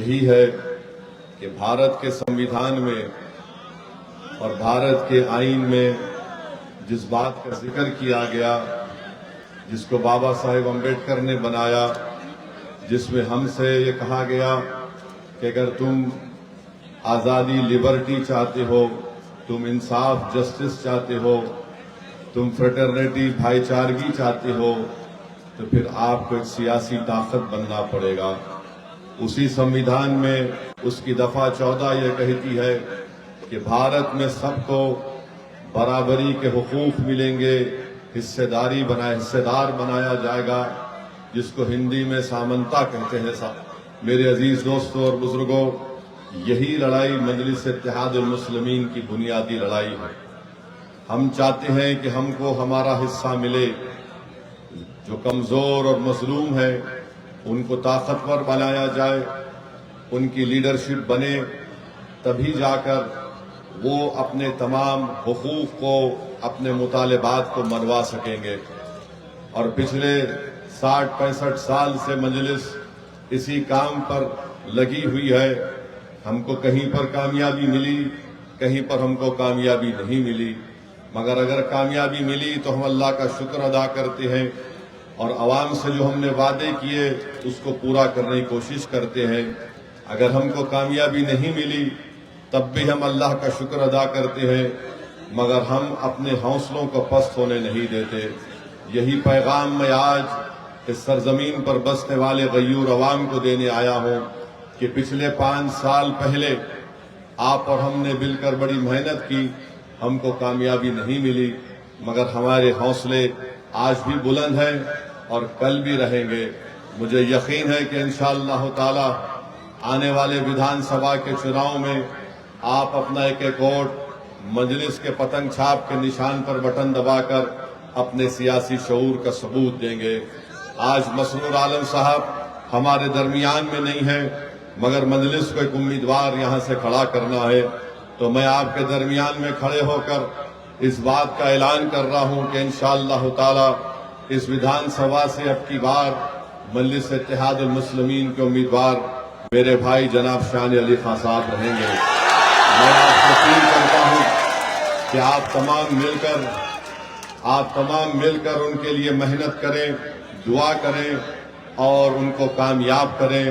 यही है कि भारत के संविधान में और भारत के आईन में जिस बात का जिक्र किया गया, जिसको बाबा साहेब अम्बेडकर ने बनाया, जिसमें हमसे ये कहा गया कि अगर तुम आज़ादी, लिबर्टी चाहते हो, तुम इंसाफ, जस्टिस चाहते हो, तुम फ्रेटर्निटी, भाईचारगी चाहते हो, तो फिर आपको एक सियासी ताकत बनना पड़ेगा। उसी संविधान में उसकी दफा 14 ये कहती है कि भारत में सबको बराबरी के हुकूक मिलेंगे, हिस्सेदार बनाया जाएगा, जिसको हिंदी में सामंता कहते हैं। मेरे अजीज दोस्तों और बुजुर्गों, यही लड़ाई मजलिस इत्तेहादुल मुस्लिमीन की बुनियादी लड़ाई है। हम चाहते हैं कि हमको हमारा हिस्सा मिले। जो कमजोर और मजलूम है उनको ताकतवर बनाया जाए, उनकी लीडरशिप बने, तभी जाकर वो अपने तमाम हुकूक को, अपने मुतालिबात को मनवा सकेंगे। और पिछले 60-65 साल से मजलिस इसी काम पर लगी हुई है। हमको कहीं पर कामयाबी मिली, कहीं पर हमको कामयाबी नहीं मिली, मगर अगर कामयाबी मिली तो हम अल्लाह का शुक्र अदा करते हैं और अवाम से जो हमने वादे किए उसको पूरा करने की कोशिश करते हैं। अगर हमको कामयाबी नहीं मिली तब भी हम अल्लाह का शुक्र अदा करते हैं, मगर हम अपने हौसलों को पस्त होने नहीं देते। यही पैगाम मैं आज इस सरजमीन पर बसने वाले गयूर अवाम को देने आया हूं कि पिछले 5 साल पहले आप और हमने मिलकर बड़ी मेहनत की, हमको कामयाबी नहीं मिली, मगर हमारे हौसले आज भी बुलंद हैं और कल भी रहेंगे। मुझे यकीन है कि इंशाअल्लाह ताला आने वाले विधानसभा के चुनाव में आप अपना एक वोट मजलिस के पतंग छाप के निशान पर बटन दबाकर अपने सियासी शऊर का सबूत देंगे। आज मसरूर आलम साहब हमारे दरमियान में नहीं है, मगर मजलिस को एक उम्मीदवार यहां से खड़ा करना है, तो मैं आपके दरमियान में खड़े होकर इस बात का ऐलान कर रहा हूं कि इंशाअल्लाह ताला इस विधानसभा से अब की बार मजलिस इत्तेहादुल मुस्लिमीन के उम्मीदवार मेरे भाई जनाब शान अली खान साहब रहेंगे। मैं आपसे अपील करता हूं कि आप तमाम मिलकर उनके लिए मेहनत करें, दुआ करें और उनको कामयाब करें,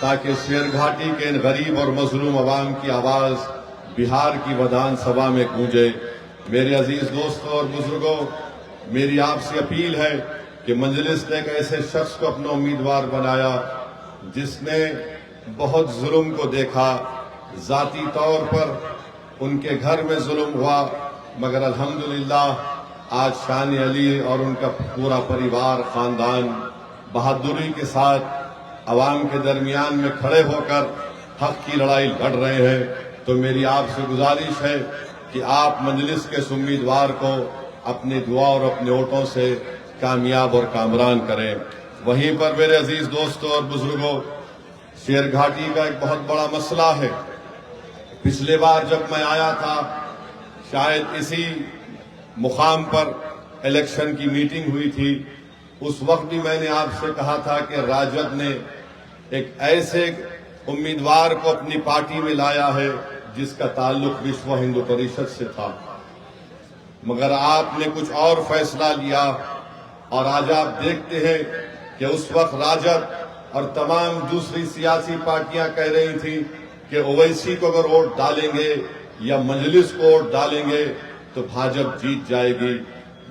ताकि शेरघाटी के इन गरीब और मजलूम अवाम की आवाज बिहार की विधानसभा में गूंजे। मेरे अजीज दोस्तों और बुजुर्गों, मेरी आपसे अपील है कि मजलिस ने एक ऐसे शख्स को अपना उम्मीदवार बनाया जिसने बहुत जुल्म को देखा। जाती तौर पर उनके घर में जुल्म हुआ, मगर अल्हम्दुलिल्लाह आज शान अली और उनका पूरा परिवार, खानदान बहादुरी के साथ अवाम के दरमियान में खड़े होकर हक की लड़ाई लड़ रहे हैं। तो मेरी आपसे गुजारिश है कि आप मजलिस के उम्मीदवार को अपनी दुआ और अपने वोटों से कामयाब और कामरान करें। वहीं पर मेरे अजीज दोस्तों और बुजुर्गों, शेरघाटी का एक बहुत बड़ा मसला है। पिछले बार जब मैं आया था, शायद इसी मुकाम पर इलेक्शन की मीटिंग हुई थी, उस वक्त भी मैंने आपसे कहा था कि राजद ने एक ऐसे उम्मीदवार को अपनी पार्टी में लाया है जिसका ताल्लुक विश्व हिंदू परिषद से था, मगर आपने कुछ और फैसला लिया। और आज आप देखते हैं कि उस वक्त राजद और तमाम दूसरी सियासी पार्टियां कह रही थी कि ओवैसी को अगर वोट डालेंगे या मजलिस को वोट डालेंगे तो भाजपा जीत जाएगी।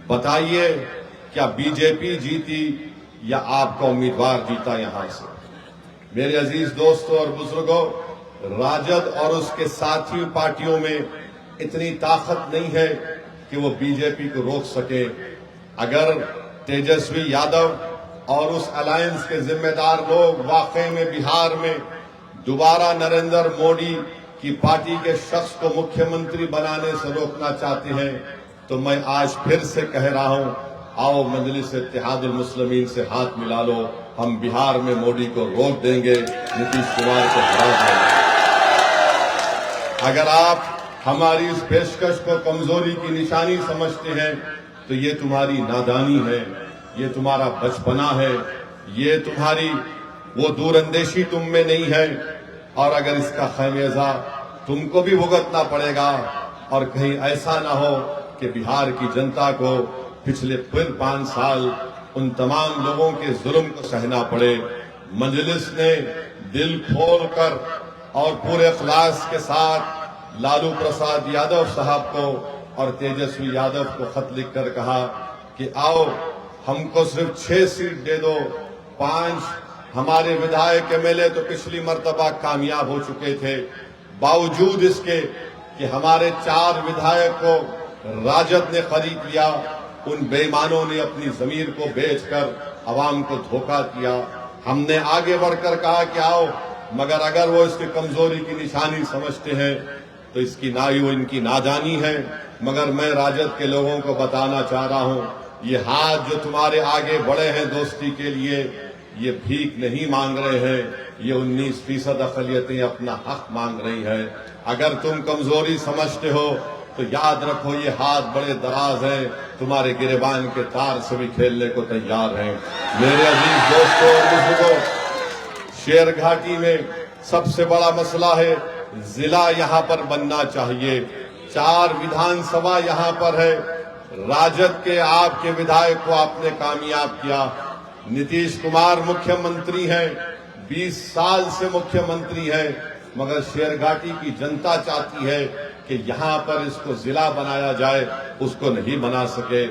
बताइए, क्या बीजेपी जीती या आपका उम्मीदवार जीता? यहां से मेरे अजीज दोस्तों और बुजुर्गों, राजद और उसके साथी पार्टियों में इतनी ताकत नहीं है कि वो बीजेपी को रोक सके। अगर तेजस्वी यादव और उस अलायंस के जिम्मेदार लोग वाकई में बिहार में दोबारा नरेंद्र मोदी की पार्टी के शख्स को मुख्यमंत्री बनाने से रोकना चाहते हैं, तो मैं आज फिर से कह रहा हूं, आओ मजलिस इत्तेहादुल मुस्लिमीन से हाथ मिला लो, हम बिहार में मोदी को रोक देंगे, नीतीश कुमार को हरा देंगे। अगर आप हमारी इस पेशकश को कमजोरी की निशानी समझते हैं तो ये तुम्हारी नादानी है, ये तुम्हारा बचपना है, ये तुम्हारी वो दूरंदेशी तुम में नहीं है। और अगर इसका खमियाजा तुमको भी भुगतना पड़ेगा और कहीं ऐसा ना हो कि बिहार की जनता को पिछले फिर 5 साल उन तमाम लोगों के जुल्म को सहना पड़े। मजलिस ने दिल खोल कर और पूरे इखलास के साथ लालू प्रसाद यादव साहब को और तेजस्वी यादव को खत लिखकर कहा कि आओ हमको सिर्फ 6 सीट दे दो। 5 हमारे विधायक एमएलए तो पिछली मर्तबा कामयाब हो चुके थे, बावजूद इसके कि हमारे 4 विधायक को राजद ने खरीद लिया। उन बेईमानों ने अपनी जमीर को बेचकर अवाम को धोखा दिया। हमने आगे बढ़कर कहा कि आओ, मगर अगर वो इसकी कमजोरी की निशानी समझते हैं तो इसकी वो इनकी नादानी है। मगर मैं राजद के लोगों को बताना चाह रहा हूं, ये हाथ जो तुम्हारे आगे बढ़े हैं दोस्ती के लिए, ये भीख नहीं मांग रहे हैं, ये 19% अक़लियतें अपना हक मांग रही है। अगर तुम कमजोरी समझते हो तो याद रखो ये हाथ बड़े दराज हैं, तुम्हारे गिरेबान के तार से भी खेलने को तैयार हैं। मेरे अजीज दोस्तों और बुजुर्गों, शेर घाटी में सबसे बड़ा मसला है, जिला यहाँ पर बनना चाहिए। 4 विधानसभा यहाँ पर है। राजद के आपके विधायक को आपने कामयाब किया। नीतीश कुमार मुख्यमंत्री हैं, 20 साल से मुख्यमंत्री हैं, मगर शेरघाटी की जनता चाहती है कि यहाँ पर इसको जिला बनाया जाए, उसको नहीं बना सके।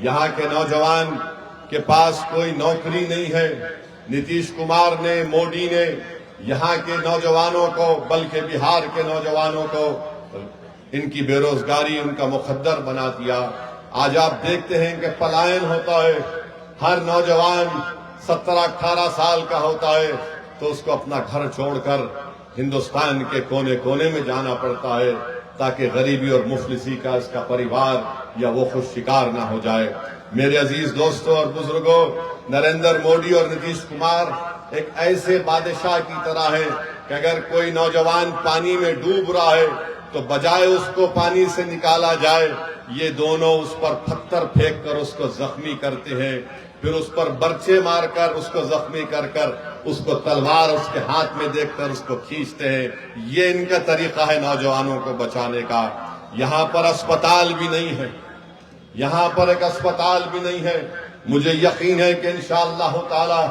यहाँ के नौजवान के पास कोई नौकरी नहीं है। नीतीश कुमार ने, मोदी ने यहाँ के नौजवानों को, बल्कि बिहार के नौजवानों को, इनकी बेरोजगारी उनका मुकद्दर बना दिया। आज आप देखते हैं कि पलायन होता है। हर नौजवान 17-18 साल का होता है तो उसको अपना घर छोड़कर हिंदुस्तान के कोने कोने में जाना पड़ता है ताकि गरीबी और मुफलिसी का इसका परिवार या वो खुद शिकार ना हो जाए। मेरे अजीज दोस्तों और बुजुर्गों, नरेंद्र मोदी और नीतीश कुमार एक ऐसे बादशाह की तरह है कि अगर कोई नौजवान पानी में डूब रहा है तो बजाय उसको पानी से निकाला जाए, ये दोनों उस पर पत्थर फेंक कर उसको जख्मी करते हैं, फिर उस पर बर्छे मारकर उसको जख्मी कर कर उसको तलवार उसके हाथ में देखकर उसको खींचते हैं। ये इनका तरीका है नौजवानों को बचाने का। यहाँ पर अस्पताल भी नहीं है, यहाँ पर एक अस्पताल भी नहीं है। मुझे यकीन है कि इंशाअल्लाह ताला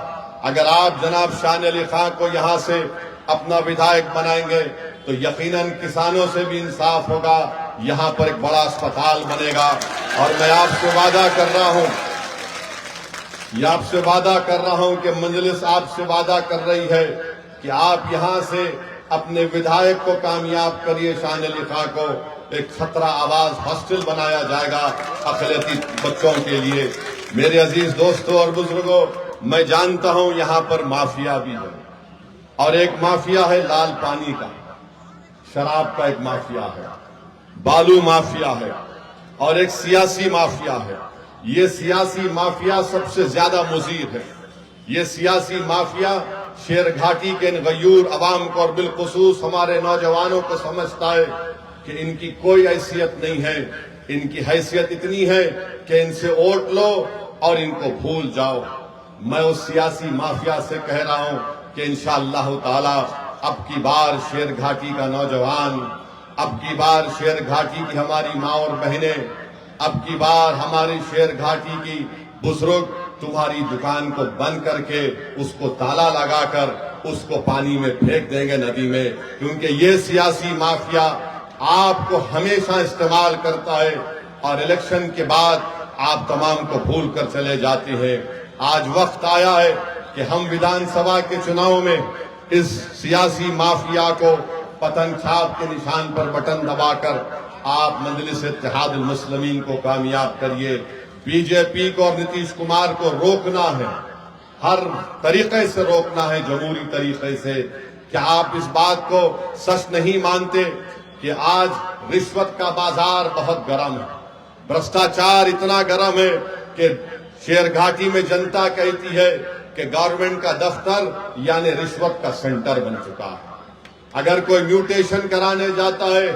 अगर आप जनाब शान अली खां को यहाँ से अपना विधायक बनाएंगे तो यकीनन किसानों से भी इंसाफ होगा। यहाँ पर एक बड़ा अस्पताल बनेगा और मैं आपसे वादा कर रहा हूँ, ये आपसे वादा कर रहा हूं कि मजलिस आपसे वादा कर रही है कि आप यहां से अपने विधायक को कामयाब करिए। शान अली खां को एक 17 आवाज हॉस्टल बनाया जाएगा अक़लियती बच्चों के लिए। मेरे अजीज दोस्तों और बुजुर्गों, मैं जानता हूं यहां पर माफिया भी है और एक माफिया है लाल पानी का, शराब का एक माफिया है, बालू माफिया है और एक सियासी माफिया है। ये सियासी माफिया सबसे ज्यादा मुज़ीर है। ये सियासी माफिया शेरघाटी के गयूर अवाम को और बिलखुसूस हमारे नौजवानों को समझता है कि इनकी कोई हैसियत नहीं है। इनकी हैसियत इतनी है कि इनसे वोट लो और इनको भूल जाओ। मैं उस सियासी माफिया से कह रहा हूं कि इंशाअल्लाह ताला अब की बार शेरघाटी का नौजवान, अब की बार शेरघाटी की हमारी माँ और बहनें, अब की बार हमारी शेरघाटी की बुजुर्ग तुम्हारी दुकान को बंद करके उसको ताला लगाकर उसको पानी में फेंक देंगे, नदी में, क्योंकि ये सियासी माफिया आपको हमेशा इस्तेमाल करता है और इलेक्शन के बाद आप तमाम को भूल कर चले जाते हैं। आज वक्त आया है कि हम विधानसभा के चुनाव में इस सियासी माफिया को पतन छाप के निशान पर बटन दबाकर आप मजलिस इत्तेहादुल मुस्लिमीन को कामयाब करिए। बीजेपी को और नीतीश कुमार को रोकना है, हर तरीके से रोकना है, जमहूरी तरीके से। क्या आप इस बात को सच नहीं मानते कि आज रिश्वत का बाजार बहुत गर्म है, भ्रष्टाचार इतना गर्म है कि शेरघाटी में जनता कहती है कि गवर्नमेंट का दफ्तर यानी रिश्वत का सेंटर बन चुका है। अगर कोई म्यूटेशन कराने जाता है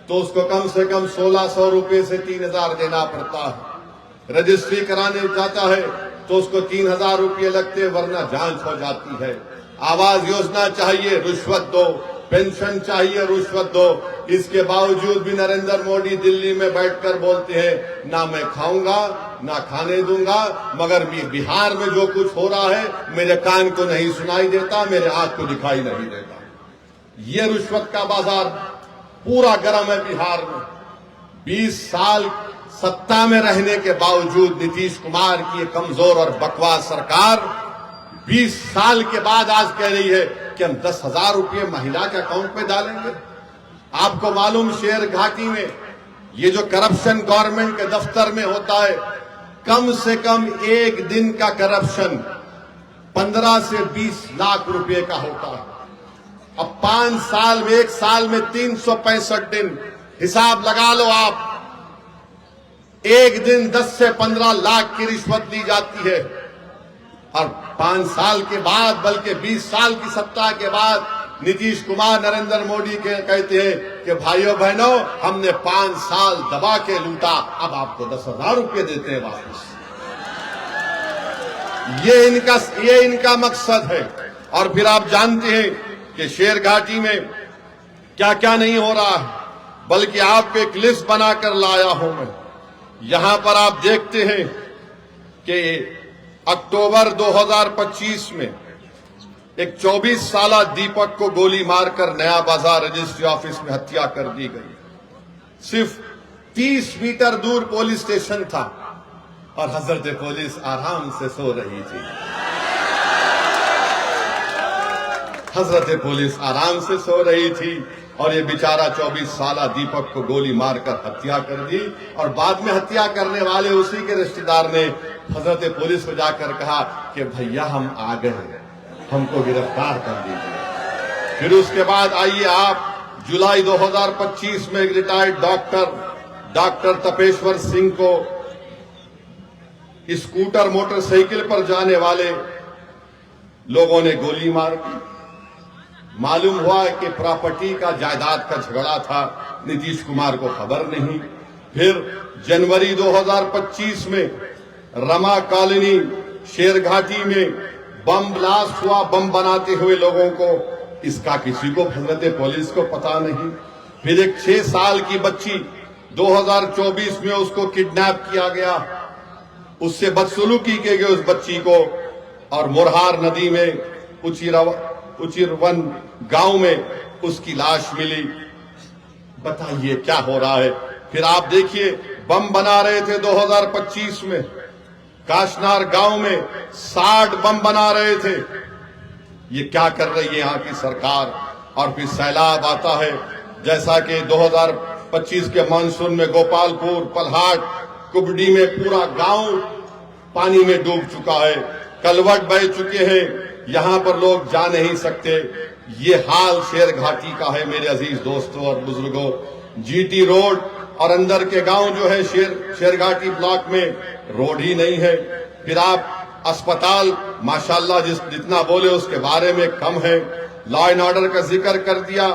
तो उसको कम से कम 1600 रुपए से 3000 देना पड़ता है। रजिस्ट्री कराने जाता है तो उसको 3000 रुपये लगते, वरना जांच हो जाती है। आवास योजना चाहिए, रिश्वत दो, पेंशन चाहिए, रिश्वत दो। इसके बावजूद भी नरेंद्र मोदी दिल्ली में बैठकर बोलते हैं ना मैं खाऊंगा ना खाने दूंगा, मगर बिहार में जो कुछ हो रहा है मेरे कान को नहीं सुनाई देता, मेरे आंख को दिखाई नहीं देता। ये रिश्वत का बाजार पूरा गर्म है बिहार में। 20 साल सत्ता में रहने के बावजूद नीतीश कुमार की कमजोर और बकवास सरकार 20 साल के बाद आज कह रही है कि हम 10,000 रुपये महिला के अकाउंट में डालेंगे। आपको मालूम शेर घाटी में ये जो करप्शन गवर्नमेंट के दफ्तर में होता है, कम से कम एक दिन का करप्शन 15 से 20 लाख रुपए का होता है। अब 5 साल में, 1 साल में 365 दिन, हिसाब लगा लो आप, एक दिन 10 से 15 लाख की रिश्वत ली जाती है। और 5 साल के बाद, बल्कि 20 साल की सत्ता के बाद नीतीश कुमार नरेंद्र मोदी के कहते हैं कि भाइयों बहनों हमने 5 साल दबा के लूटा, अब आपको 10,000 रुपये देते हैं वापस। ये इनका मकसद है। और फिर आप जानते हैं कि शेर घाटी में क्या क्या नहीं हो रहा है, बल्कि आपको एक लिस्ट बनाकर लाया हूं मैं। यहां पर आप देखते हैं कि अक्टूबर 2025 में एक 24 साला दीपक को गोली मारकर नया बाजार रजिस्ट्री ऑफिस में हत्या कर दी गई। सिर्फ 30 मीटर दूर पुलिस स्टेशन था और हजरत पुलिस आराम से सो रही थी। हजरत पुलिस आराम से सो रही थी और ये बेचारा 24 साला दीपक को गोली मारकर हत्या कर दी। और बाद में हत्या करने वाले उसी के रिश्तेदार ने हजरत पुलिस को जाकर कहा कि भैया हम आ गए, हमको गिरफ्तार कर दीजिए। फिर उसके बाद आइए आप, जुलाई 2025 में एक रिटायर्ड डॉक्टर तपेश्वर सिंह को स्कूटर मोटरसाइकिल पर जाने वाले लोगों ने गोली मार दी। मालूम हुआ कि प्रॉपर्टी का, जायदाद का झगड़ा था, नीतीश कुमार को खबर नहीं। फिर जनवरी 2025 में रमा कॉलोनी शेरघाटी में बम ब्लास्ट हुआ, बम बनाते हुए लोगों को, इसका किसी को हजरत पुलिस को पता नहीं। फिर एक 6 साल की बच्ची 2024 में उसको किडनैप किया गया, उससे बदसलूकी की गई उस बच्ची को, और मुरहार नदी में उचिरवन गांव में उसकी लाश मिली। बताइए क्या हो रहा है। फिर आप देखिए, बम बना रहे थे 2025 में काशनार गांव में, 60 बम बना रहे थे। ये क्या कर रही है यहाँ की सरकार। और फिर सैलाब आता है, जैसा कि 2025 के मानसून में गोपालपुर, पलहाट, कुबड़ी में पूरा गांव पानी में डूब चुका है, कलवट बह चुके हैं, यहां पर लोग जा नहीं सकते। ये हाल शेर घाटी का है मेरे अजीज दोस्तों और बुजुर्गों। जीटी रोड और अंदर के गांव जो है शेरघाटी ब्लॉक में रोड ही नहीं है। फिर आप अस्पताल माशाल्लाह जितना बोले उसके बारे में कम है। लॉ एंड ऑर्डर का जिक्र कर दिया,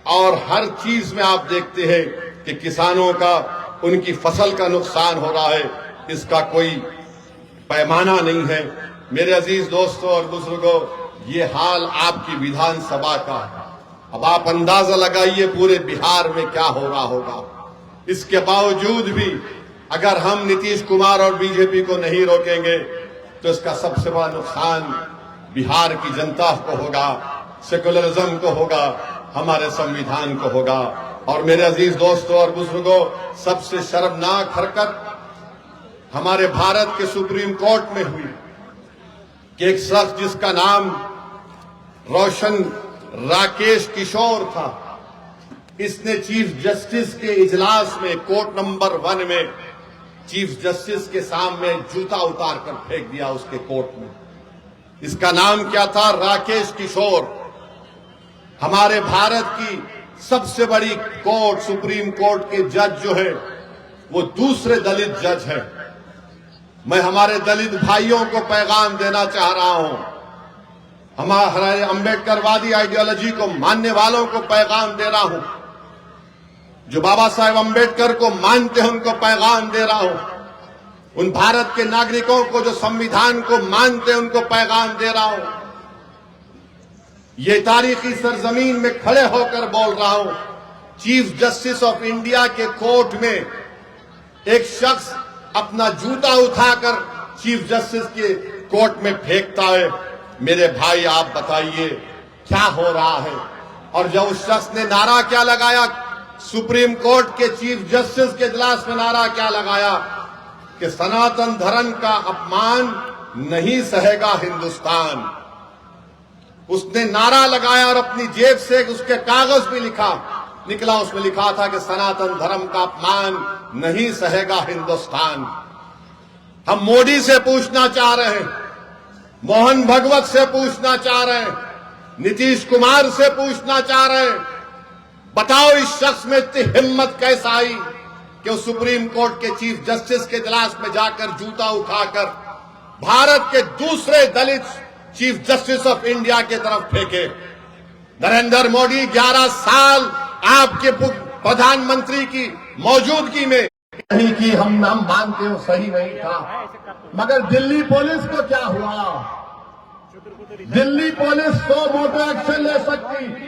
और हर चीज में आप देखते हैं कि किसानों का, उनकी फसल का नुकसान हो रहा है, इसका कोई पैमाना नहीं है। मेरे अजीज दोस्तों और बुजुर्गों, ये हाल आपकी विधानसभा का है। अब आप अंदाजा लगाइए पूरे बिहार में क्या हो रहा होगा। इसके बावजूद भी अगर हम नीतीश कुमार और बीजेपी को नहीं रोकेंगे तो इसका सबसे बड़ा नुकसान बिहार की जनता को होगा, सेकुलरिज्म को होगा, हमारे संविधान को होगा। और मेरे अजीज दोस्तों और बुजुर्गों, सबसे शर्मनाक हरकत हमारे भारत के सुप्रीम कोर्ट में हुई कि एक शख्स जिसका नाम रोशन राकेश किशोर था, इसने चीफ जस्टिस के इजलास में, कोर्ट नंबर 1 में चीफ जस्टिस के सामने जूता उतार कर फेंक दिया उसके कोर्ट में। इसका नाम क्या था? राकेश किशोर। हमारे भारत की सबसे बड़ी कोर्ट, सुप्रीम कोर्ट के जज जो है वो दूसरे दलित जज है। मैं हमारे दलित भाइयों को पैगाम देना चाह रहा हूं, हमारे अंबेडकरवादी आइडियोलॉजी को मानने वालों को पैगाम दे रहा हूं, जो बाबा साहेब अंबेडकर को मानते हैं उनको पैगाम दे रहा हूं, उन भारत के नागरिकों को जो संविधान को मानते हैं उनको पैगाम दे रहा हूं ये तारीखी सरजमीन में खड़े होकर बोल रहा हूं, चीफ जस्टिस ऑफ इंडिया के कोर्ट में एक शख्स अपना जूता उठाकर चीफ जस्टिस के कोर्ट में फेंकता है। मेरे भाई आप बताइए क्या हो रहा है? और जब उस शख्स ने नारा क्या लगाया, सुप्रीम कोर्ट के चीफ जस्टिस के इजलास में नारा क्या लगाया कि सनातन धर्म का अपमान नहीं सहेगा हिंदुस्तान। उसने नारा लगाया और अपनी जेब से उसके कागज भी निकला, उसमें लिखा था कि सनातन धर्म का अपमान नहीं सहेगा हिंदुस्तान। हम मोदी से पूछना चाह रहे हैं, मोहन भगवत से पूछना चाह रहे हैं, नीतीश कुमार से पूछना चाह रहे हैं, बताओ इस शख्स में इतनी हिम्मत कैसे आई कि वो सुप्रीम कोर्ट के चीफ जस्टिस के इजलास में जाकर जूता उठाकर भारत के दूसरे दलित चीफ जस्टिस ऑफ इंडिया की तरफ फेंके। नरेंद्र मोदी 11 साल आपके प्रधानमंत्री की मौजूदगी में नहीं की, हम मानते हो सही नहीं था, मगर दिल्ली पुलिस को क्या हुआ? दिल्ली पुलिस तो मोटर एक्शन ले सकती।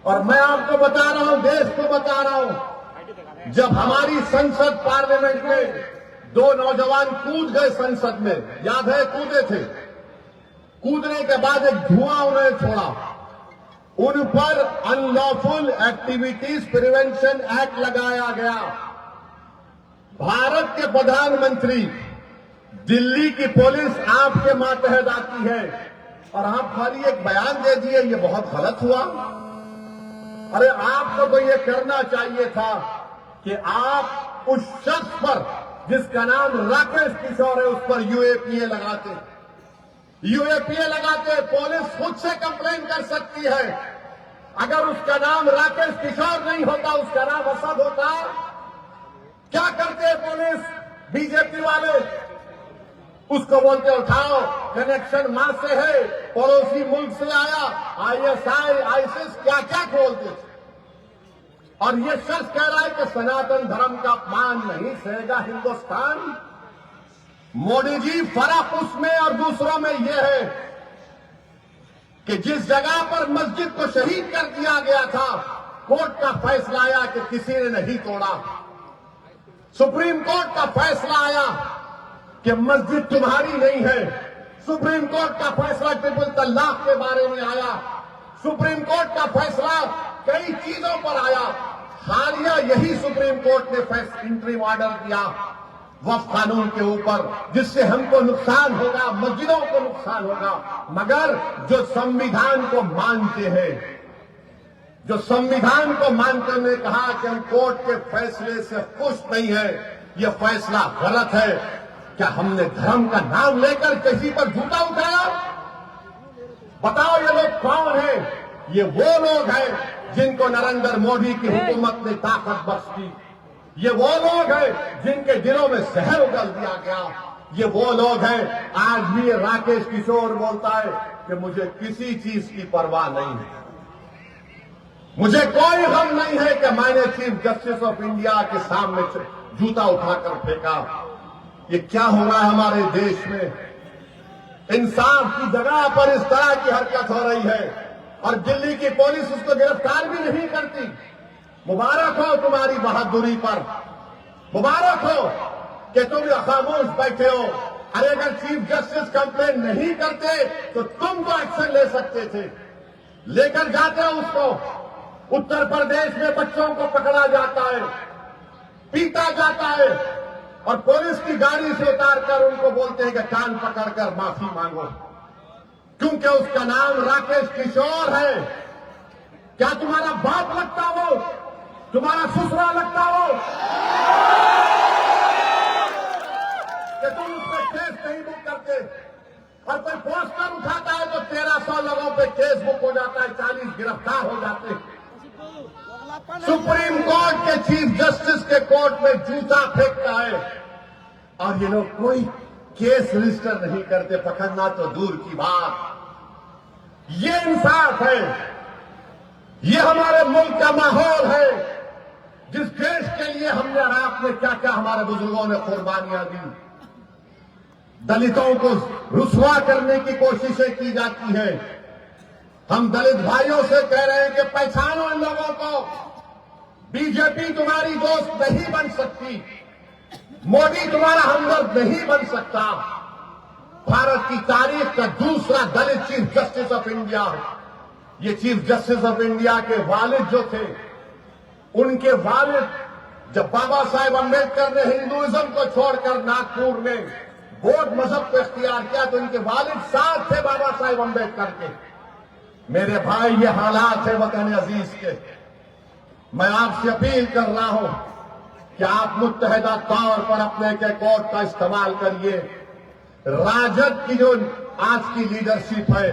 और मैं आपको बता रहा हूं, देश को बता रहा हूं, जब हमारी संसद पार्लियामेंट में 2 नौजवान कूद गए संसद में, याद है? कूदे थे। कूदने के बाद एक धुआं उन्होंने छोड़ा, उन पर अनलॉफुल एक्टिविटीज प्रिवेंशन एक्ट लगाया गया। भारत के प्रधानमंत्री, दिल्ली की पुलिस आपके मातहत आती है और आप खाली एक बयान दे दिए, ये बहुत गलत हुआ। अरे आपको तो ये करना चाहिए था कि आप उस शख्स पर जिसका नाम राकेश किशोर है, उस पर यूएपीए लगाते। यूएपीए लगाते, पुलिस खुद से कंप्लेन कर सकती है। अगर उसका नाम राकेश किशोर नहीं होता, उसका नाम असद होता, क्या करते पुलिस? बीजेपी वाले उसको बोलते उठाओ, कनेक्शन मां से है, पड़ोसी मुल्क से आया, आईएसआई, आईसिस, क्या क्या खोलते थे। और ये शख्स कह रहा है कि सनातन धर्म का अपमान नहीं सहेगा हिंदुस्तान। मोदी जी, फर्क उसमें और दूसरों में यह है कि जिस जगह पर मस्जिद को शहीद कर दिया गया था, कोर्ट का फैसला आया कि किसी ने नहीं तोड़ा। सुप्रीम कोर्ट का फैसला आया कि मस्जिद तुम्हारी नहीं है। सुप्रीम कोर्ट का फैसला ट्रिपल तलाक के बारे में आया। सुप्रीम कोर्ट का फैसला कई चीजों पर आया। हालिया यही सुप्रीम कोर्ट ने इंटरिम ऑर्डर दिया वक्फ कानून के ऊपर, जिससे हमको नुकसान होगा, मस्जिदों को नुकसान होगा। मगर जो संविधान को मानते हैं, जो संविधान को मानकर ने कहा कि हम कोर्ट के फैसले से खुश नहीं है, यह फैसला गलत है। क्या हमने धर्म का नाम लेकर किसी पर जूता उठाया? बताओ ये लोग कौन हैं? ये वो लोग हैं जिनको नरेंद्र मोदी की हुकूमत ने ताकत बख्शी। ये वो लोग हैं जिनके दिलों में जहर उगल दिया गया। ये वो लोग हैं, आज भी ये राकेश किशोर बोलता है कि मुझे किसी चीज की परवाह नहीं है, मुझे कोई गम नहीं है कि मैंने चीफ जस्टिस ऑफ इंडिया के सामने जूता उठाकर फेंका। ये क्या हो रहा है हमारे देश में? इंसाफ की जगह पर इस तरह की हरकत हो रही है और दिल्ली की पुलिस उसको गिरफ्तार भी नहीं करती। मुबारक हो तुम्हारी बहादुरी पर, मुबारक हो कि तुम खामोश बैठे हो। अरे अगर चीफ जस्टिस कंप्लेन नहीं करते तो तुम तो एक्शन ले सकते थे, लेकर जाते हो उसको। उत्तर प्रदेश में बच्चों को पकड़ा जाता है, पीटा जाता है और पुलिस की गाड़ी से उतारकर उनको बोलते हैं कि कान पकड़कर माफी मांगो, क्योंकि उसका नाम राकेश किशोर है। क्या तुम्हारा बाप लगता हो? तुम्हारा ससुरा लगता हो कि तुम उस पर केस नहीं बुक करते? और कोई पोस्टर उठाता है तो 1300 लोगों पे केस बुक हो जाता है, 40 गिरफ्तार हो जाते हैं। सुप्रीम कोर्ट के चीफ जस्टिस के कोर्ट में जूता फेंकता है और ये लोग कोई केस रजिस्टर नहीं करते, पकड़ना तो दूर की बात। ये इंसाफ है, ये हमारे मुल्क का माहौल है, जिस देश के लिए हमने और आपने क्या क्या हमारे बुजुर्गों ने कुर्बानियां दी। दलितों को रुसवा करने की कोशिशें की जाती है, हम दलित भाइयों से कह रहे हैं कि पहचानो इन लोगों को। बीजेपी तुम्हारी दोस्त नहीं बन सकती, मोदी तुम्हारा हमदर्द नहीं बन सकता। भारत की तारीख का दूसरा दलित चीफ जस्टिस ऑफ इंडिया, ये चीफ जस्टिस ऑफ इंडिया के वालिद जो थे, उनके वालिद जब बाबा साहेब अम्बेडकर ने हिंदुइज्म को छोड़कर नागपुर में बौद्ध मजहब को इख्तियार किया तो इनके वालिद साथ थे बाबा साहेब अम्बेडकर के। मेरे भाई, ये हालात है वतन अजीज के। मैं आपसे अपील कर रहा हूं कि आप मुत्तहिदा तौर पर अपने के कोर्ट का इस्तेमाल करिए। राजद की जो आज की लीडरशिप है,